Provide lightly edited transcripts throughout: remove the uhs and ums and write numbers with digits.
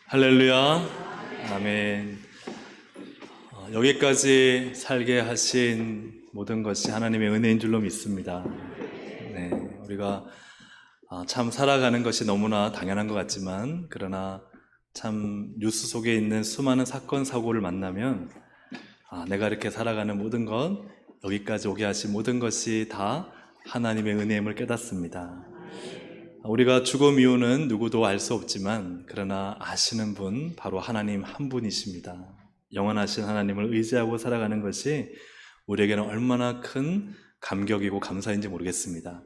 할렐루야. 아멘. 여기까지 살게 하신 모든 것이 하나님의 은혜인 줄로 믿습니다. 네, 우리가 참 살아가는 것이 너무나 당연한 것 같지만, 그러나 참 뉴스 속에 있는 수많은 사건 사고를 만나면 내가 이렇게 살아가는 모든 것, 여기까지 오게 하신 모든 것이 다 하나님의 은혜임을 깨닫습니다. 우리가 죽음 이유는 누구도 알 수 없지만, 그러나 아시는 분 바로 하나님 한 분이십니다. 영원하신 하나님을 의지하고 살아가는 것이 우리에게는 얼마나 큰 감격이고 감사인지 모르겠습니다.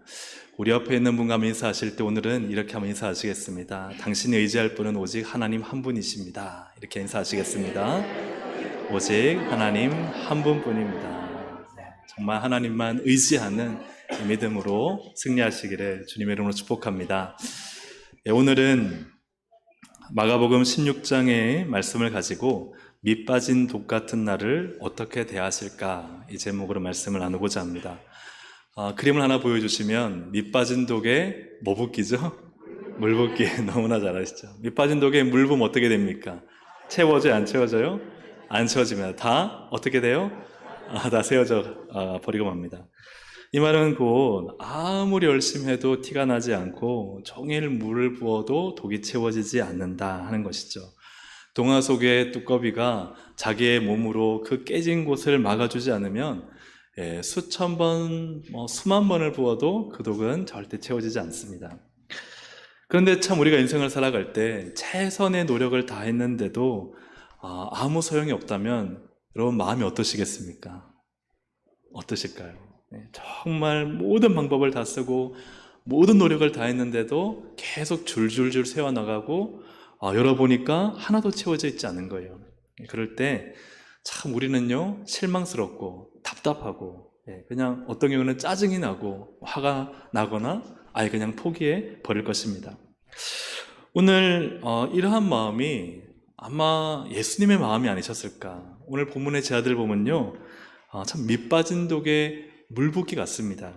우리 옆에 있는 분과 인사하실 때 오늘은 이렇게 한번 인사하시겠습니다. 당신이 의지할 분은 오직 하나님 한 분이십니다. 이렇게 인사하시겠습니다. 오직 하나님 한 분뿐입니다. 정말 하나님만 의지하는 믿음으로 승리하시기를 주님의 이름으로 축복합니다. 오늘은 마가복음 16장의 말씀을 가지고 밑 빠진 독 같은 나를 어떻게 대하실까, 이 제목으로 말씀을 나누고자 합니다. 그림을 하나 보여주시면 밑 빠진 독에 뭐 붓기죠? 물 붓기. 너무나 잘 아시죠? 밑 빠진 독에 물 부으면 어떻게 됩니까? 채워져요? 안 채워져요? 안 채워집니다. 다 어떻게 돼요? 다 세워져 버리고 맙니다. 이 말은 곧 아무리 열심히 해도 티가 나지 않고 종일 물을 부어도 독이 채워지지 않는다 하는 것이죠. 동화 속의 뚜꺼비가 자기의 몸으로 그 깨진 곳을 막아주지 않으면 수천 번, 수만 번을 부어도 그 독은 절대 채워지지 않습니다. 그런데 참 우리가 인생을 살아갈 때 최선의 노력을 다했는데도 아무 소용이 없다면 여러분 마음이 어떠시겠습니까? 어떠실까요? 정말 모든 방법을 다 쓰고 모든 노력을 다 했는데도 계속 줄줄줄 세워나가고 열어보니까 하나도 채워져 있지 않은 거예요. 그럴 때 참 우리는요, 실망스럽고 답답하고, 그냥 어떤 경우는 짜증이 나고 화가 나거나 아예 그냥 포기해 버릴 것입니다. 오늘 이러한 마음이 아마 예수님의 마음이 아니셨을까. 오늘 본문의 제자들 보면요, 참 밑빠진 독에 물붓기 같습니다.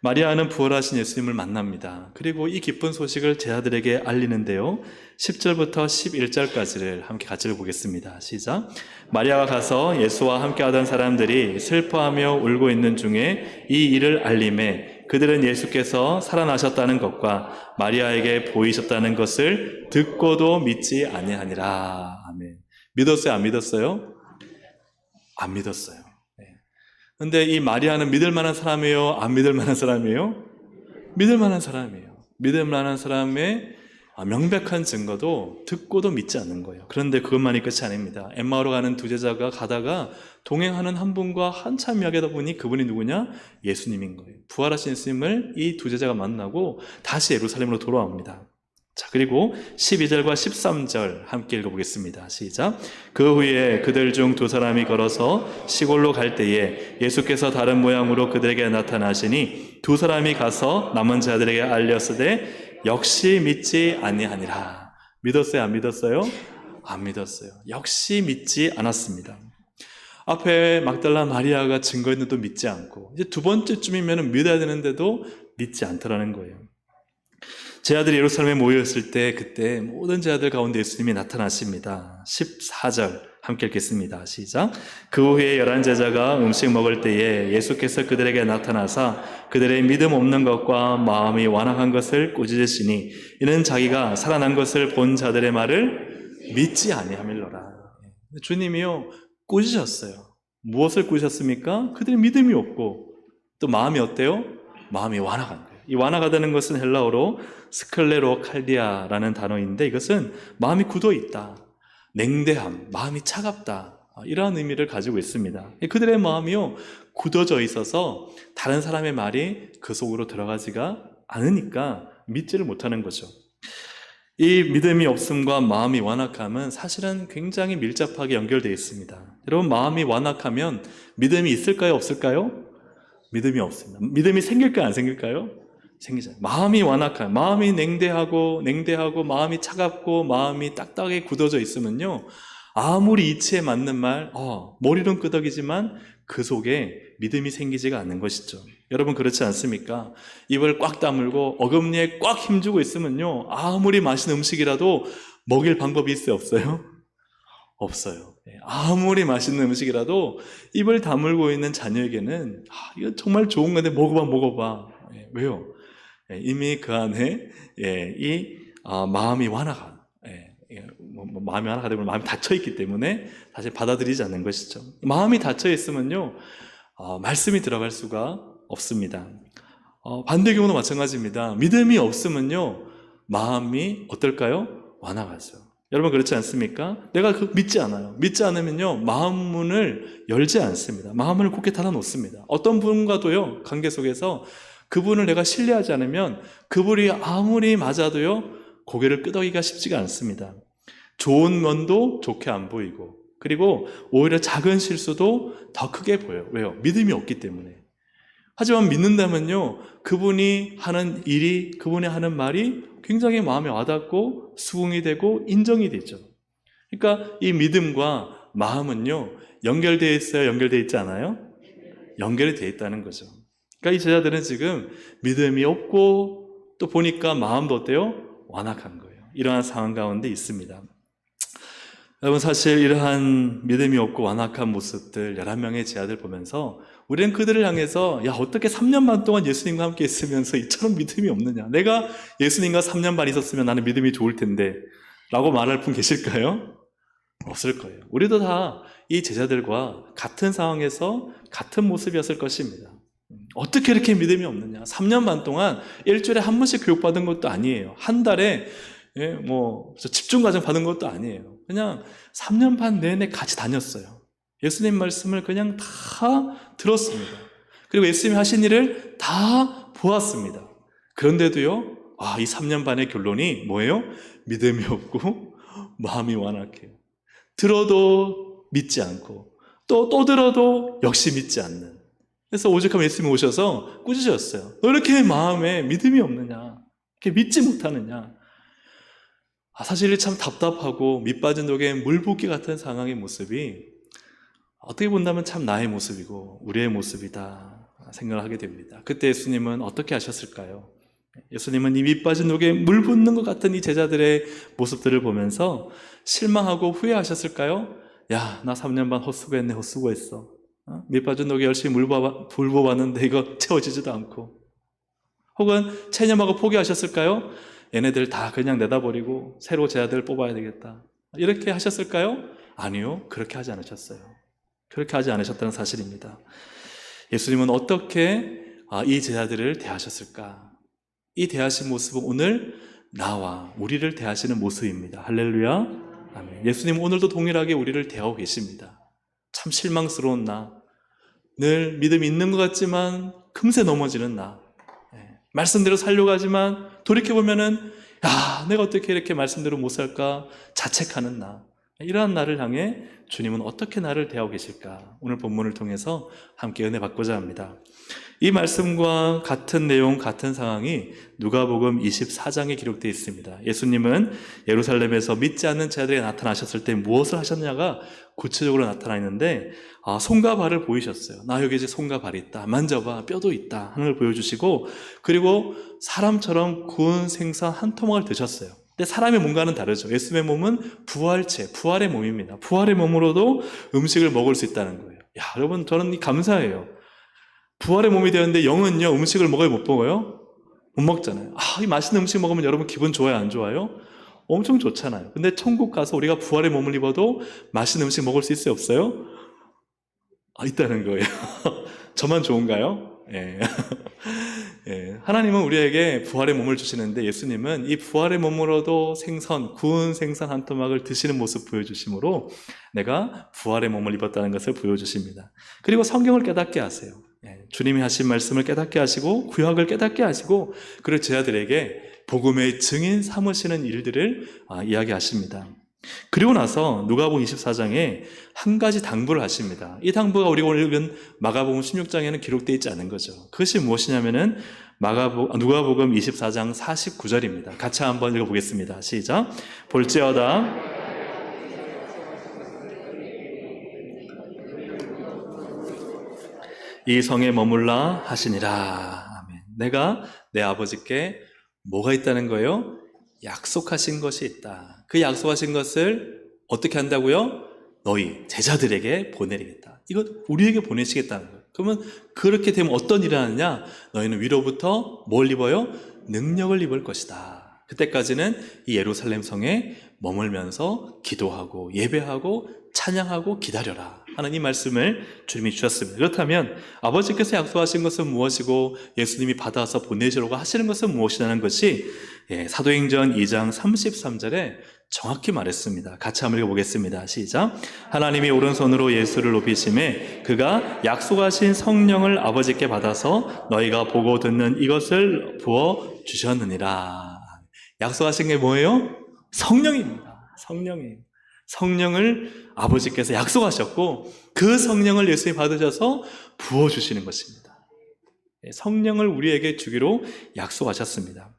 마리아는 부활하신 예수님을 만납니다. 그리고 이 기쁜 소식을 제자들에게 알리는데요, 10절부터 11절까지를 함께 같이 읽어보겠습니다. 시작. 마리아가 가서 예수와 함께 하던 사람들이 슬퍼하며 울고 있는 중에 이 일을 알림해 그들은 예수께서 살아나셨다는 것과 마리아에게 보이셨다는 것을 듣고도 믿지 아니하니라. 아멘. 믿었어요? 안 믿었어요? 안 믿었어요. 근데 이 마리아는 믿을 만한 사람이에요? 안 믿을 만한 사람이에요? 믿을 만한 사람이에요. 믿을 만한 사람의 명백한 증거도 듣고도 믿지 않는 거예요. 그런데 그것만이 끝이 아닙니다. 엠마오로 가는 두 제자가 가다가 동행하는 한 분과 한참 이야기하다 보니 그분이 누구냐? 예수님인 거예요. 부활하신 예수님을 이 두 제자가 만나고 다시 예루살렘으로 돌아옵니다. 자, 그리고 12절과 13절 함께 읽어보겠습니다. 시작. 그 후에 그들 중 두 사람이 걸어서 시골로 갈 때에 예수께서 다른 모양으로 그들에게 나타나시니 두 사람이 가서 남은 자들에게 알렸으되 역시 믿지 아니하니라. 믿었어요? 안 믿었어요? 안 믿었어요. 역시 믿지 않았습니다. 앞에 막달라 마리아가 증거했는데도 믿지 않고, 이제 두 번째쯤이면 믿어야 되는데도 믿지 않더라는 거예요. 제자들이 예루살렘에 모였을 때 그때 모든 제자들 가운데 예수님이 나타나십니다. 14절 함께 읽겠습니다. 시작. 그 후에 11 제자가 음식 먹을 때에 예수께서 그들에게 나타나사 그들의 믿음 없는 것과 마음이 완악한 것을 꾸짖으시니 이는 자기가 살아난 것을 본 자들의 말을 믿지 아니함일러라. 주님이요, 꾸짖으셨어요. 무엇을 꾸짖으셨습니까? 그들의 믿음이 없고 또 마음이 어때요? 마음이 완악한 거예요. 이 완악하다는 것은 헬라어로 스클레로칼디아라는 단어인데, 이것은 마음이 굳어 있다, 냉대함, 마음이 차갑다, 이러한 의미를 가지고 있습니다. 그들의 마음이요, 굳어져 있어서 다른 사람의 말이 그 속으로 들어가지가 않으니까 믿지를 못하는 거죠. 이 믿음이 없음과 마음이 완악함은 사실은 굉장히 밀접하게 연결되어 있습니다. 여러분, 마음이 완악하면 믿음이 있을까요? 없을까요? 믿음이 없습니다. 믿음이 생길까요? 안 생길까요? 생기잖아요. 마음이 완악한, 마음이 냉대하고 마음이 차갑고 마음이 딱딱하게 굳어져 있으면요, 아무리 이치에 맞는 말, 머리론 끄덕이지만 그 속에 믿음이 생기지가 않는 것이죠. 여러분 그렇지 않습니까? 입을 꽉 다물고 어금니에 꽉 힘주고 있으면요, 아무리 맛있는 음식이라도 먹일 방법이 있어요, 없어요? 없어요. 아무리 맛있는 음식이라도 입을 다물고 있는 자녀에게는 이거 정말 좋은 건데 먹어봐. 왜요? 이미 그 안에 마음이 완화가 마음이 완화가 되면 마음이 닫혀 있기 때문에 사실 받아들이지 않는 것이죠. 마음이 닫혀 있으면요, 말씀이 들어갈 수가 없습니다. 반대 경우도 마찬가지입니다. 믿음이 없으면요, 마음이 어떨까요? 완화가죠. 여러분 그렇지 않습니까? 내가 믿지 않아요. 믿지 않으면요, 마음 문을 열지 않습니다. 마음을 굳게 닫아 놓습니다. 어떤 분과도요, 관계 속에서 그분을 내가 신뢰하지 않으면 그분이 아무리 맞아도요, 고개를 끄덕이기가 쉽지가 않습니다. 좋은 면도 좋게 안 보이고, 그리고 오히려 작은 실수도 더 크게 보여요. 왜요? 믿음이 없기 때문에. 하지만 믿는다면요, 그분이 하는 일이, 그분이 하는 말이 굉장히 마음에 와닿고 수긍이 되고 인정이 되죠. 그러니까 이 믿음과 마음은요, 연결되어 있어요? 연결되어 있지 않아요? 연결이 되어 있다는 거죠. 그러니까 이 제자들은 지금 믿음이 없고 또 보니까 마음도 어때요? 완악한 거예요. 이러한 상황 가운데 있습니다. 여러분 사실 이러한 믿음이 없고 완악한 모습들 11명의 제자들 보면서 우리는 그들을 향해서 야, 어떻게 3년 반 동안 예수님과 함께 있으면서 이처럼 믿음이 없느냐, 내가 예수님과 3년 반 있었으면 나는 믿음이 좋을 텐데 라고 말할 분 계실까요? 없을 거예요. 우리도 다 이 제자들과 같은 상황에서 같은 모습이었을 것입니다. 어떻게 이렇게 믿음이 없느냐, 3년 반 동안 일주일에 한 번씩 교육받은 것도 아니에요. 한 달에 집중과정 받은 것도 아니에요. 그냥 3년 반 내내 같이 다녔어요. 예수님 말씀을 그냥 다 들었습니다. 그리고 예수님이 하신 일을 다 보았습니다. 그런데도요, 이 3년 반의 결론이 뭐예요? 믿음이 없고 마음이 완악해요. 들어도 믿지 않고 또 들어도 역시 믿지 않는. 그래서 오죽하면 예수님이 오셔서 꾸짖으셨어요. 너 이렇게 마음에 믿음이 없느냐, 이렇게 믿지 못하느냐. 사실 참 답답하고 밑빠진 독에 물 붓기 같은 상황의 모습이 어떻게 본다면 참 나의 모습이고 우리의 모습이다 생각을 하게 됩니다. 그때 예수님은 어떻게 하셨을까요? 예수님은 이 밑빠진 독에 물 붓는 것 같은 이 제자들의 모습들을 보면서 실망하고 후회하셨을까요? 야, 나 3년 반 헛수고했네, 헛수고했어. 밑빠진 독에 열심히 물 부어봤는데 이거 채워지지도 않고. 혹은 체념하고 포기하셨을까요? 얘네들 다 그냥 내다버리고 새로 제자들 뽑아야 되겠다, 이렇게 하셨을까요? 아니요, 그렇게 하지 않으셨어요. 그렇게 하지 않으셨다는 사실입니다. 예수님은 어떻게 이 제자들을 대하셨을까? 이 대하신 모습은 오늘 나와 우리를 대하시는 모습입니다. 할렐루야. 아멘. 예수님은 오늘도 동일하게 우리를 대하고 계십니다. 참 실망스러운 나, 늘 믿음이 있는 것 같지만 금세 넘어지는 나, 말씀대로 살려고 하지만 돌이켜보면은 야, 내가 어떻게 이렇게 말씀대로 못 살까 자책하는 나, 이러한 나를 향해 주님은 어떻게 나를 대하고 계실까? 오늘 본문을 통해서 함께 은혜 받고자 합니다. 이 말씀과 같은 내용, 같은 상황이 누가복음 24장에 기록되어 있습니다. 예수님은 예루살렘에서 믿지 않는 자들에게 나타나셨을 때 무엇을 하셨냐가 구체적으로 나타나 있는데, 손과 발을 보이셨어요. 나 여기 이제 손과 발이 있다, 만져봐, 뼈도 있다 하는 걸 보여주시고, 그리고 사람처럼 구운 생선 한 토막을 드셨어요. 근데 사람의 몸과는 다르죠. 예수님의 몸은 부활체, 부활의 몸입니다. 부활의 몸으로도 음식을 먹을 수 있다는 거예요. 야, 여러분, 저는 감사해요. 부활의 몸이 되었는데 영은요, 음식을 먹어요, 못 먹어요? 못 먹잖아요. 이 맛있는 음식 먹으면 여러분 기분 좋아요, 안 좋아요? 엄청 좋잖아요. 근데 천국 가서 우리가 부활의 몸을 입어도 맛있는 음식 먹을 수 있어요, 없어요? 있다는 거예요. 저만 좋은가요? 예. 예. 하나님은 우리에게 부활의 몸을 주시는데 예수님은 이 부활의 몸으로도 생선, 구운 생선 한 토막을 드시는 모습 보여주심으로 내가 부활의 몸을 입었다는 것을 보여주십니다. 그리고 성경을 깨닫게 하세요. 주님이 하신 말씀을 깨닫게 하시고 구약을 깨닫게 하시고, 그리고 제자들에게 복음의 증인 삼으시는 일들을 이야기하십니다. 그리고 나서 누가복음 24장에 한 가지 당부를 하십니다. 이 당부가 우리가 오늘 읽은 마가복음 16장에는 기록되어 있지 않은 거죠. 그것이 무엇이냐면은 누가복음 24장 49절입니다. 같이 한번 읽어보겠습니다. 시작. 볼지어다 이 성에 머물라 하시니라. 아멘. 내가 내 아버지께 뭐가 있다는 거예요? 약속하신 것이 있다. 그 약속하신 것을 어떻게 한다고요? 너희 제자들에게 보내리겠다. 이거 우리에게 보내시겠다는 거예요. 그러면 그렇게 되면 어떤 일이 하느냐? 너희는 위로부터 뭘 입어요? 능력을 입을 것이다. 그때까지는 이 예루살렘 성에 머물면서 기도하고 예배하고 찬양하고 기다려라 하는 이 말씀을 주님이 주셨습니다. 그렇다면 아버지께서 약속하신 것은 무엇이고 예수님이 받아서 보내시려고 하시는 것은 무엇이냐는 것이 사도행전 2장 33절에 정확히 말했습니다. 같이 한번 읽어보겠습니다. 시작. 하나님이 오른손으로 예수를 높이심에 그가 약속하신 성령을 아버지께 받아서 너희가 보고 듣는 이것을 부어주셨느니라. 약속하신 게 뭐예요? 성령입니다. 성령이에요. 성령을 아버지께서 약속하셨고 그 성령을 예수님이 받으셔서 부어주시는 것입니다. 성령을 우리에게 주기로 약속하셨습니다.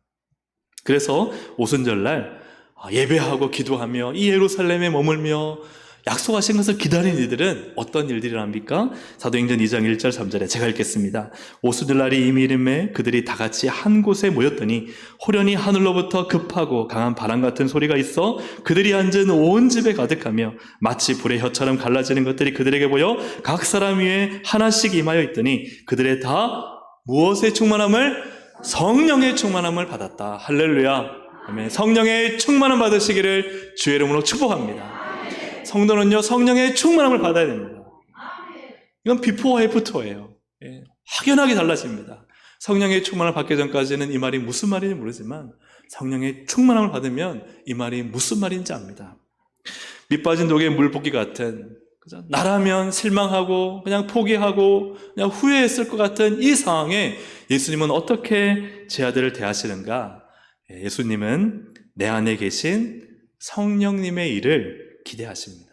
그래서 오순절날 예배하고 기도하며 이 예루살렘에 머물며 약속하신 것을 기다리는 이들은 어떤 일들이랍니까? 사도행전 2장 1절 3절에 제가 읽겠습니다. 오순절날이 이미 이름에 그들이 다 같이 한 곳에 모였더니 호련히 하늘로부터 급하고 강한 바람 같은 소리가 있어 그들이 앉은 온 집에 가득하며 마치 불의 혀처럼 갈라지는 것들이 그들에게 보여 각 사람 위에 하나씩 임하여 있더니 그들의 다 무엇의 충만함을? 성령의 충만함을 받았다. 할렐루야. 아멘. 성령의 충만함 받으시기를 주의 이름으로 축복합니다. 성도는요, 성령의 충만함을 받아야 됩니다. 이건 비포와 애프터예요. 확연하게 달라집니다. 성령의 충만함을 받기 전까지는 이 말이 무슨 말인지 모르지만 성령의 충만함을 받으면 이 말이 무슨 말인지 압니다. 밑 빠진 독에 물 붓기 같은, 그죠? 나라면 실망하고 그냥 포기하고 그냥 후회했을 것 같은 이 상황에 예수님은 어떻게 제 아들을 대하시는가? 예수님은 내 안에 계신 성령님의 일을 기대하십니다.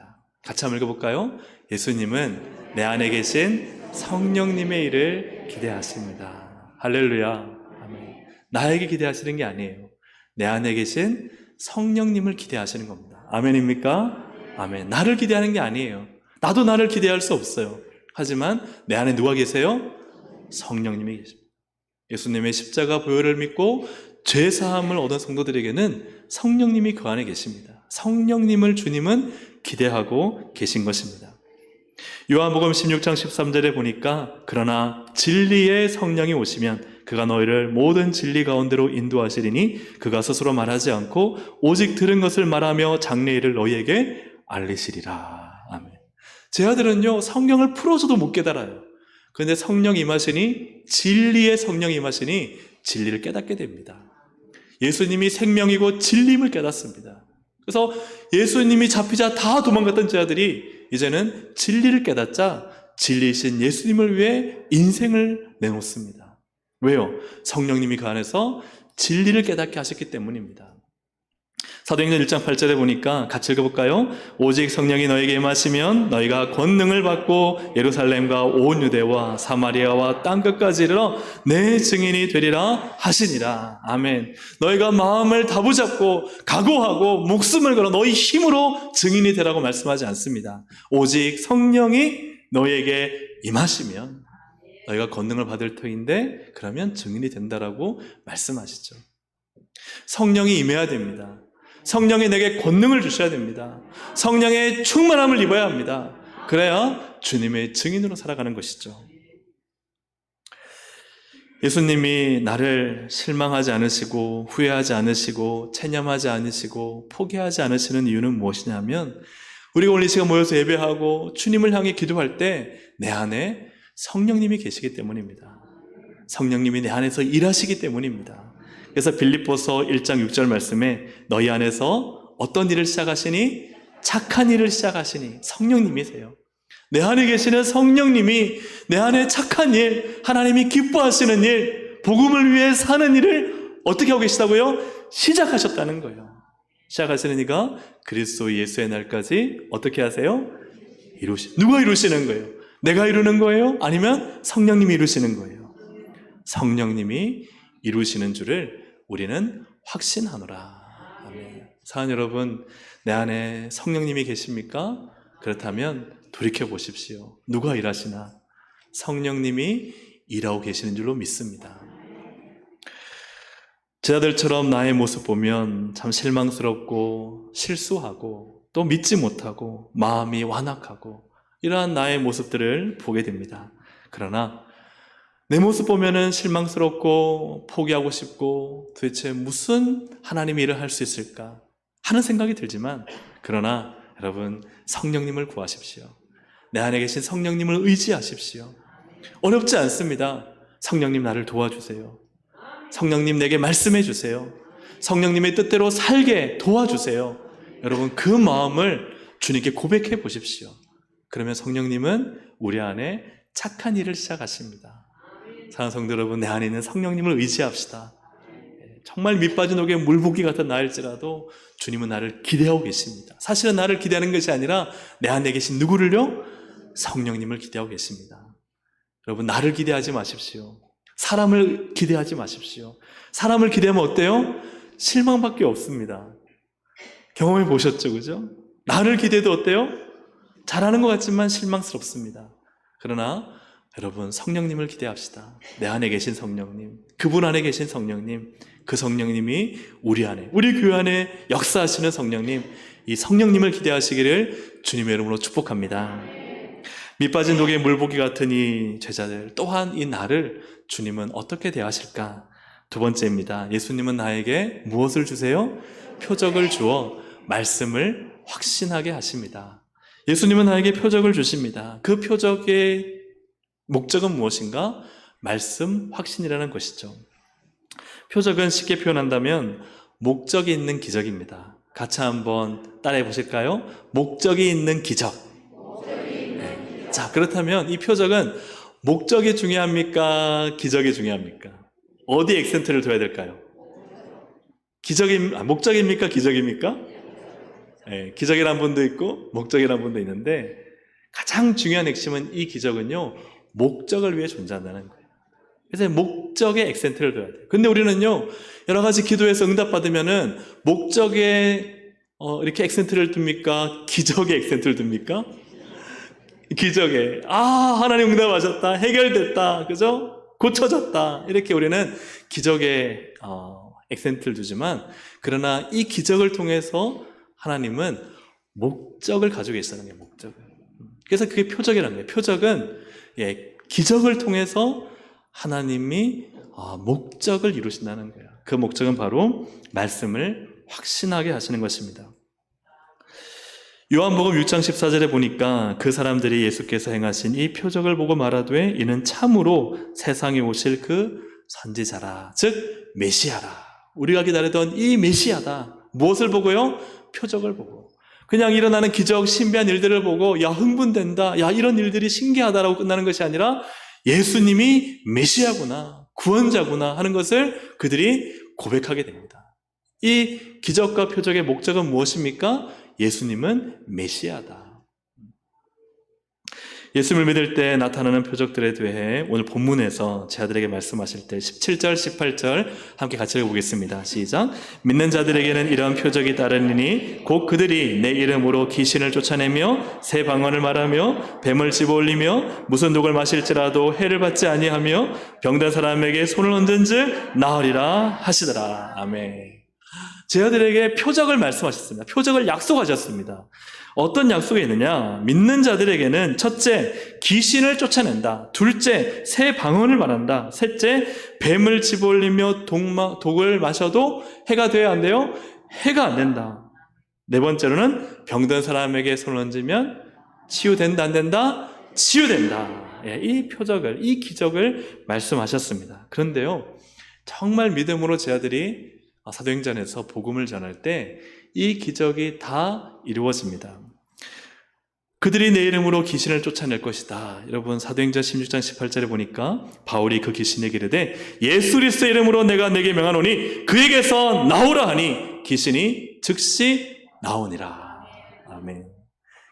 같이 한번 읽어볼까요? 예수님은 내 안에 계신 성령님의 일을 기대하십니다. 할렐루야. 아멘. 나에게 기대하시는 게 아니에요. 내 안에 계신 성령님을 기대하시는 겁니다. 아멘입니까? 아멘. 나를 기대하는 게 아니에요. 나도 나를 기대할 수 없어요. 하지만 내 안에 누가 계세요? 성령님이 계십니다. 예수님의 십자가 보혈을 믿고 죄 사함을 얻은 성도들에게는 성령님이 그 안에 계십니다. 성령님을 주님은 기대하고 계신 것입니다. 요한복음 16장 13절에 보니까 그러나 진리의 성령이 오시면 그가 너희를 모든 진리 가운데로 인도하시리니 그가 스스로 말하지 않고 오직 들은 것을 말하며 장래 일을 너희에게 알리시리라. 아멘. 제 아들은요, 성경을 풀어줘도 못 깨달아요. 그런데 성령 임하시니, 진리의 성령 임하시니 진리를 깨닫게 됩니다. 예수님이 생명이고 진리임을 깨닫습니다. 그래서 예수님이 잡히자 다 도망갔던 제 아들이 이제는 진리를 깨닫자 진리이신 예수님을 위해 인생을 내놓습니다. 왜요? 성령님이 그 안에서 진리를 깨닫게 하셨기 때문입니다. 사도행전 1장 8절에 보니까 같이 읽어볼까요? 오직 성령이 너에게 임하시면 너희가 권능을 받고 예루살렘과 온 유대와 사마리아와 땅끝까지 이르러 내 증인이 되리라 하시니라. 아멘. 너희가 마음을 다부잡고 각오하고 목숨을 걸어 너희 힘으로 증인이 되라고 말씀하지 않습니다. 오직 성령이 너희에게 임하시면 너희가 권능을 받을 터인데 그러면 증인이 된다라고 말씀하시죠. 성령이 임해야 됩니다. 성령이 내게 권능을 주셔야 됩니다. 성령의 충만함을 입어야 합니다. 그래야 주님의 증인으로 살아가는 것이죠. 예수님이 나를 실망하지 않으시고 후회하지 않으시고 체념하지 않으시고 포기하지 않으시는 이유는 무엇이냐면 우리가 오늘 이 시간 모여서 예배하고 주님을 향해 기도할 때 내 안에 성령님이 계시기 때문입니다. 성령님이 내 안에서 일하시기 때문입니다. 그래서 빌립보서 1장 6절 말씀에 너희 안에서 어떤 일을 시작하시니? 착한 일을 시작하시니 성령님이세요. 내 안에 계시는 성령님이 내 안에 착한 일, 하나님이 기뻐하시는 일, 복음을 위해 사는 일을 어떻게 하고 계시다고요? 시작하셨다는 거예요. 시작하시는 이가 그리스도 예수의 날까지 어떻게 하세요? 누가 이루시는 거예요? 내가 이루는 거예요? 아니면 성령님이 이루시는 거예요? 성령님이 이루시는 줄을 우리는 확신하노라. 아멘. 사랑하는 여러분, 내 안에 성령님이 계십니까? 그렇다면 돌이켜 보십시오. 누가 일하시나? 성령님이 일하고 계시는 줄로 믿습니다. 제 아들처럼 나의 모습 보면 참 실망스럽고 실수하고 또 믿지 못하고 마음이 완악하고 이러한 나의 모습들을 보게 됩니다. 그러나 내 모습 보면은 실망스럽고 포기하고 싶고 도대체 무슨 하나님이 일을 할 수 있을까 하는 생각이 들지만, 그러나 여러분, 성령님을 구하십시오. 내 안에 계신 성령님을 의지하십시오. 어렵지 않습니다. 성령님 나를 도와주세요. 성령님 내게 말씀해 주세요. 성령님의 뜻대로 살게 도와주세요. 여러분, 그 마음을 주님께 고백해 보십시오. 그러면 성령님은 우리 안에 착한 일을 시작하십니다. 사랑하는 성도 여러분, 내 안에 있는 성령님을 의지합시다. 정말 밑빠진 옥에 물붓기 같은 나일지라도 주님은 나를 기대하고 계십니다. 사실은 나를 기대하는 것이 아니라 내 안에 계신 누구를요? 성령님을 기대하고 계십니다. 여러분, 나를 기대하지 마십시오. 사람을 기대하지 마십시오. 사람을 기대하면 어때요? 실망밖에 없습니다. 경험해 보셨죠, 그죠? 나를 기대도 어때요? 잘하는 것 같지만 실망스럽습니다. 그러나 여러분, 성령님을 기대합시다. 내 안에 계신 성령님, 그분 안에 계신 성령님, 그 성령님이 우리 안에, 우리 교회 안에 역사하시는 성령님, 이 성령님을 기대하시기를 주님의 이름으로 축복합니다. 밑빠진 독에 물보기 같은 이 제자들, 또한 이 나를 주님은 어떻게 대하실까? 두 번째입니다. 예수님은 나에게 무엇을 주세요? 표적을 주어 말씀을 확신하게 하십니다. 예수님은 나에게 표적을 주십니다. 그 표적의 목적은 무엇인가? 말씀 확신이라는 것이죠. 표적은 쉽게 표현한다면 목적이 있는 기적입니다. 같이 한번 따라해 보실까요? 목적이 있는 기적. 네. 자, 그렇다면 이 표적은 목적이 중요합니까? 기적이 중요합니까? 어디 액센트를 둬야 될까요? 목적입니까? 기적입니까? 네, 기적이라는 분도 있고 목적이라는 분도 있는데, 가장 중요한 핵심은 이 기적은요, 목적을 위해 존재한다는 거예요. 그래서 목적에 액센트를 둬야 돼요. 근데 우리는요, 여러 가지 기도해서 응답받으면은 목적에 이렇게 액센트를 둡니까? 기적에 액센트를 둡니까? 기적에, 하나님 응답하셨다, 해결됐다, 그죠? 고쳐졌다, 이렇게 우리는 기적에 액센트를 두지만, 그러나 이 기적을 통해서 하나님은 목적을 가지고 계시다는 거예요. 목적을. 그래서 그게 표적이라는 거예요. 표적은 기적을 통해서 하나님이 목적을 이루신다는 거예요. 그 목적은 바로 말씀을 확신하게 하시는 것입니다. 요한복음 6장 14절에 보니까 그 사람들이 예수께서 행하신 이 표적을 보고 말하되 이는 참으로 세상에 오실 그 선지자라, 즉 메시아라. 우리가 기다리던 이 메시아다. 무엇을 보고요? 표적을 보고. 그냥 일어나는 기적, 신비한 일들을 보고 야, 흥분된다, 야, 이런 일들이 신기하다라고 끝나는 것이 아니라 예수님이 메시아구나, 구원자구나 하는 것을 그들이 고백하게 됩니다. 이 기적과 표적의 목적은 무엇입니까? 예수님은 메시아다. 예수님을 믿을 때 나타나는 표적들에 대해 오늘 본문에서 제 아들에게 말씀하실 때 17절, 18절 함께 같이 읽어보겠습니다. 시작. 믿는 자들에게는 이런 표적이 따르니니 곧 그들이 내 이름으로 귀신을 쫓아내며 새 방언을 말하며 뱀을 집어올리며 무슨 독을 마실지라도 해를 받지 아니하며 병든 사람에게 손을 얹은즉 나으리라 하시더라. 아멘. 제 아들에게 표적을 말씀하셨습니다. 표적을 약속하셨습니다. 어떤 약속이 있느냐? 믿는 자들에게는 첫째, 귀신을 쫓아낸다. 둘째, 새 방언을 말한다. 셋째, 뱀을 집어올리며 독을 마셔도 해가 돼야 안 돼요? 해가 안 된다. 네 번째로는 병든 사람에게 손을 얹으면 치유된다, 안 된다? 치유된다. 이 표적을, 이 기적을 말씀하셨습니다. 그런데요, 정말 믿음으로 제 아들이 사도행전에서 복음을 전할 때 이 기적이 다 이루어집니다. 그들이 내 이름으로 귀신을 쫓아낼 것이다. 여러분, 사도행전 16장 18절에 보니까 바울이 그 귀신에게 이르되 예수 그리스도의 이름으로 내가 내게 명하노니 그에게서 나오라 하니 귀신이 즉시 나오니라. 아멘.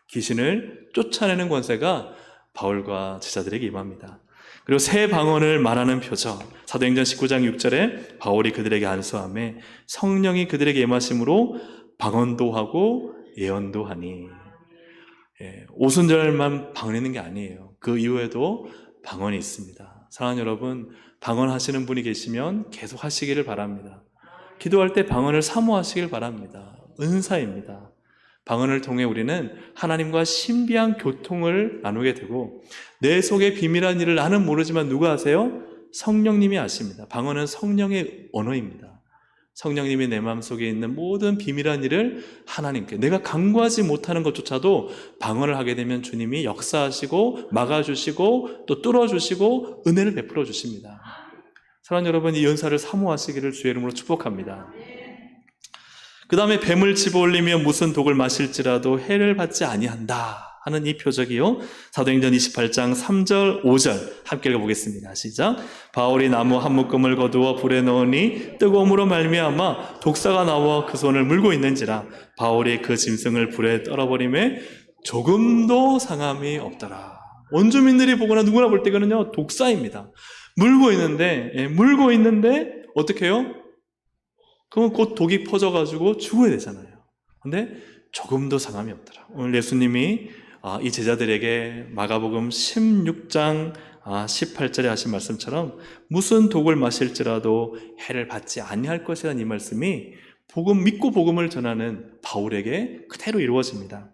귀신을 쫓아내는 권세가 바울과 제자들에게 임합니다. 그리고 새 방언을 말하는 표적, 사도행전 19장 6절에 바울이 그들에게 안수하며 성령이 그들에게 임하심으로 방언도 하고 예언도 하니. 오순절만 방언하는 게 아니에요. 그 이후에도 방언이 있습니다. 사랑하는 여러분, 방언하시는 분이 계시면 계속 하시기를 바랍니다. 기도할 때 방언을 사모하시길 바랍니다. 은사입니다. 방언을 통해 우리는 하나님과 신비한 교통을 나누게 되고, 내 속에 비밀한 일을 나는 모르지만 누가 아세요? 성령님이 아십니다. 방언은 성령의 언어입니다. 성령님이 내 마음속에 있는 모든 비밀한 일을 하나님께, 내가 간구하지 못하는 것조차도 방언을 하게 되면 주님이 역사하시고 막아주시고 또 뚫어주시고 은혜를 베풀어 주십니다. 사랑하는 여러분, 이 연사를 사모하시기를 주의 이름으로 축복합니다. 그 다음에 뱀을 집어올리며 무슨 독을 마실지라도 해를 받지 아니한다 하는 이 표적이요, 사도행전 28장 3절 5절 함께 읽어보겠습니다. 시작. 바울이 나무 한 묶음을 거두어 불에 넣으니 뜨거움으로 말미암아 독사가 나와 그 손을 물고 있는지라 바울이 그 짐승을 불에 떨어버리매 조금도 상함이 없더라. 원주민들이 보거나 누구나 볼 때 그는요, 독사입니다. 물고 있는데 어떻게 해요? 그러면 곧 독이 퍼져가지고 죽어야 되잖아요. 근데 조금도 상함이 없더라. 오늘 예수님이 이 제자들에게 마가복음 16장 18절에 하신 말씀처럼 무슨 독을 마실지라도 해를 받지 아니할 것이라는 이 말씀이 믿고 복음을 전하는 바울에게 그대로 이루어집니다.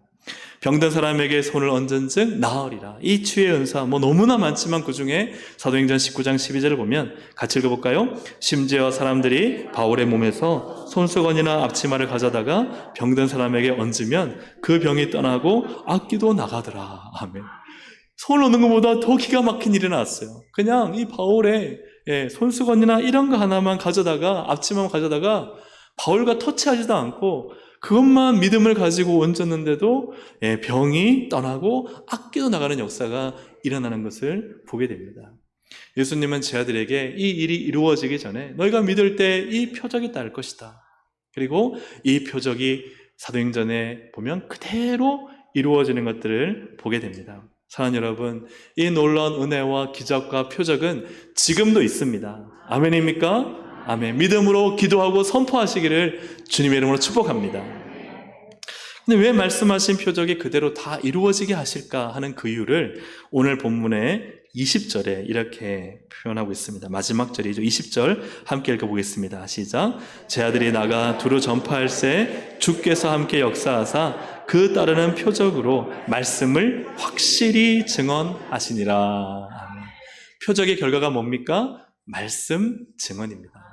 병든 사람에게 손을 얹은즉 나으리라. 이 치유의 은사 너무나 많지만 그 중에 사도행전 19장 12절을 보면 같이 읽어볼까요? 심지어 사람들이 바울의 몸에서 손수건이나 앞치마를 가져다가 병든 사람에게 얹으면 그 병이 떠나고 악기도 나가더라. 아멘. 손을 얹는 것보다 더 기가 막힌 일이 나왔어요. 그냥 이 바울의 손수건이나 이런 거 하나만 가져다가, 앞치마만 가져다가 바울과 터치하지도 않고 그것만 믿음을 가지고 얹었는데도 병이 떠나고 악기도 나가는 역사가 일어나는 것을 보게 됩니다. 예수님은 제 아들에게 이 일이 이루어지기 전에 너희가 믿을 때 이 표적이 따를 것이다. 그리고 이 표적이 사도행전에 보면 그대로 이루어지는 것들을 보게 됩니다. 사랑하는 여러분, 이 놀라운 은혜와 기적과 표적은 지금도 있습니다. 아멘입니까? 아멘. 믿음으로 기도하고 선포하시기를 주님의 이름으로 축복합니다. 근데 왜 말씀하신 표적이 그대로 다 이루어지게 하실까 하는 그 이유를 오늘 본문의 20절에 이렇게 표현하고 있습니다. 마지막 절이죠. 20절 함께 읽어보겠습니다. 시작. 제 아들이 나가 두루 전파할새 주께서 함께 역사하사 그 따르는 표적으로 말씀을 확실히 증언하시니라. 아멘. 표적의 결과가 뭡니까? 말씀 증언입니다.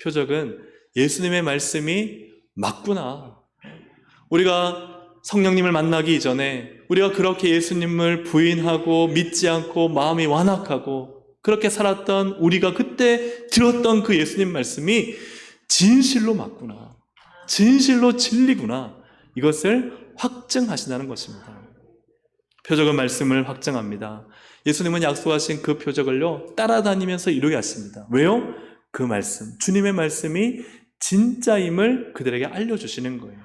표적은 예수님의 말씀이 맞구나. 우리가 성령님을 만나기 이전에 우리가 그렇게 예수님을 부인하고 믿지 않고 마음이 완악하고 그렇게 살았던 우리가 그때 들었던 그 예수님 말씀이 진실로 맞구나. 진실로 진리구나. 이것을 확증하신다는 것입니다. 표적은 말씀을 확증합니다. 예수님은 약속하신 그 표적을요, 따라다니면서 이루게 하십니다. 왜요? 그 말씀, 주님의 말씀이 진짜임을 그들에게 알려주시는 거예요.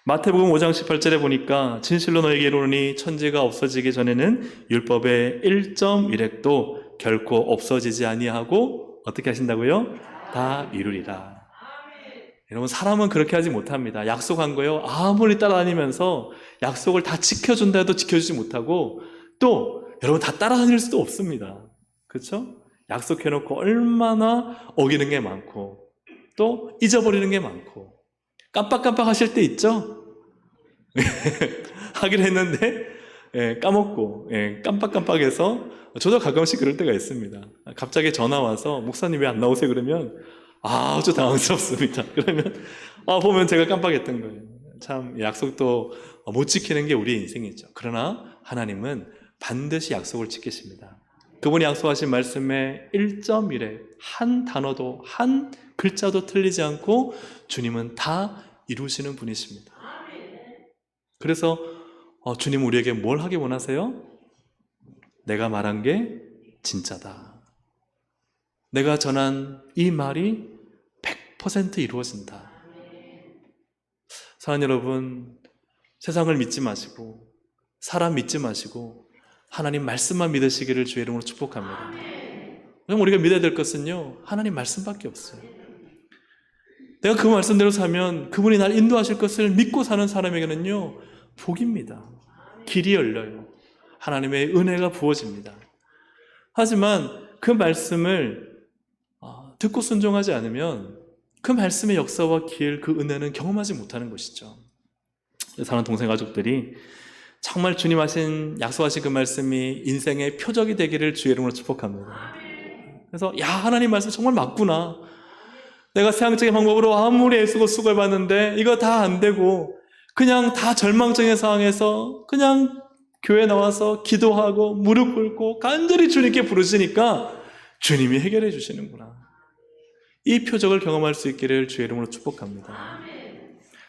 마태복음 5장 18절에 보니까 진실로 너에게 이르노니 천지가 없어지기 전에는 율법의 1.1획도 결코 없어지지 아니하고 어떻게 하신다고요? 다 이루리라. 여러분, 사람은 그렇게 하지 못합니다. 약속한 거요, 아무리 따라다니면서 약속을 다 지켜준다 해도 지켜주지 못하고, 또 여러분 다 따라다닐 수도 없습니다. 그렇죠? 약속해놓고 얼마나 어기는 게 많고 또 잊어버리는 게 많고 깜빡깜빡 하실 때 있죠? 하기로 했는데 까먹고 깜빡깜빡해서, 저도 가끔씩 그럴 때가 있습니다. 갑자기 전화 와서 목사님 왜 안 나오세요? 그러면 아주 당황스럽습니다. 그러면 보면 제가 깜빡했던 거예요. 참 약속도 못 지키는 게 우리의 인생이죠. 그러나 하나님은 반드시 약속을 지키십니다. 그분이 약속하신 말씀에 1.1에 한 단어도 한 글자도 틀리지 않고 주님은 다 이루시는 분이십니다. 그래서 주님 우리에게 뭘 하기 원하세요? 내가 말한 게 진짜다. 내가 전한 이 말이 100% 이루어진다. 사랑하는 여러분, 세상을 믿지 마시고 사람 믿지 마시고 하나님 말씀만 믿으시기를 주의 이름으로 축복합니다. 그럼 우리가 믿어야 될 것은요, 하나님 말씀밖에 없어요. 내가 그 말씀대로 사면 그분이 날 인도하실 것을 믿고 사는 사람에게는요, 복입니다. 길이 열려요. 하나님의 은혜가 부어집니다. 하지만 그 말씀을 듣고 순종하지 않으면 그 말씀의 역사와 길, 그 은혜는 경험하지 못하는 것이죠. 사랑하는 동생 가족들이 정말 주님 하신 약속하신 그 말씀이 인생의 표적이 되기를 주의 이름으로 축복합니다. 그래서 하나님 말씀 정말 맞구나. 내가 세상적인 방법으로 아무리 애쓰고 수고해 봤는데 이거 다 안 되고 그냥 다 절망적인 상황에서 그냥 교회 나와서 기도하고 무릎 꿇고 간절히 주님께 부르시니까 주님이 해결해 주시는구나. 이 표적을 경험할 수 있기를 주의 이름으로 축복합니다.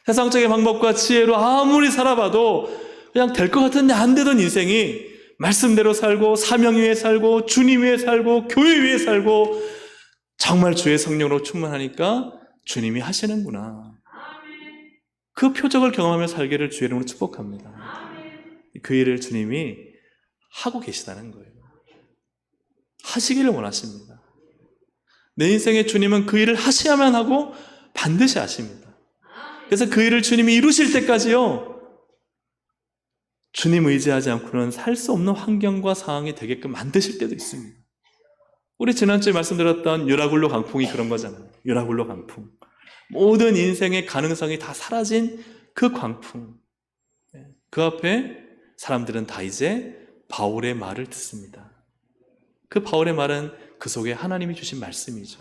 세상적인 방법과 지혜로 아무리 살아봐도 그냥 될 것 같은데 안 되던 인생이 말씀대로 살고 사명 위에 살고 주님 위에 살고 교회 위에 살고 정말 주의 성령으로 충만하니까 주님이 하시는구나. 그 표적을 경험하며 살기를 주의 이름으로 축복합니다. 그 일을 주님이 하고 계시다는 거예요. 하시기를 원하십니다. 내 인생에 주님은 그 일을 하셔야만 하고 반드시 하십니다. 그래서 그 일을 주님이 이루실 때까지요, 주님 의지하지 않고는 살 수 없는 환경과 상황이 되게끔 만드실 때도 있습니다. 우리 지난주에 말씀드렸던 유라굴로 강풍이 그런 거잖아요. 유라굴로 강풍. 모든 인생의 가능성이 다 사라진 그 광풍. 그 앞에 사람들은 다 이제 바울의 말을 듣습니다. 그 바울의 말은 그 속에 하나님이 주신 말씀이죠.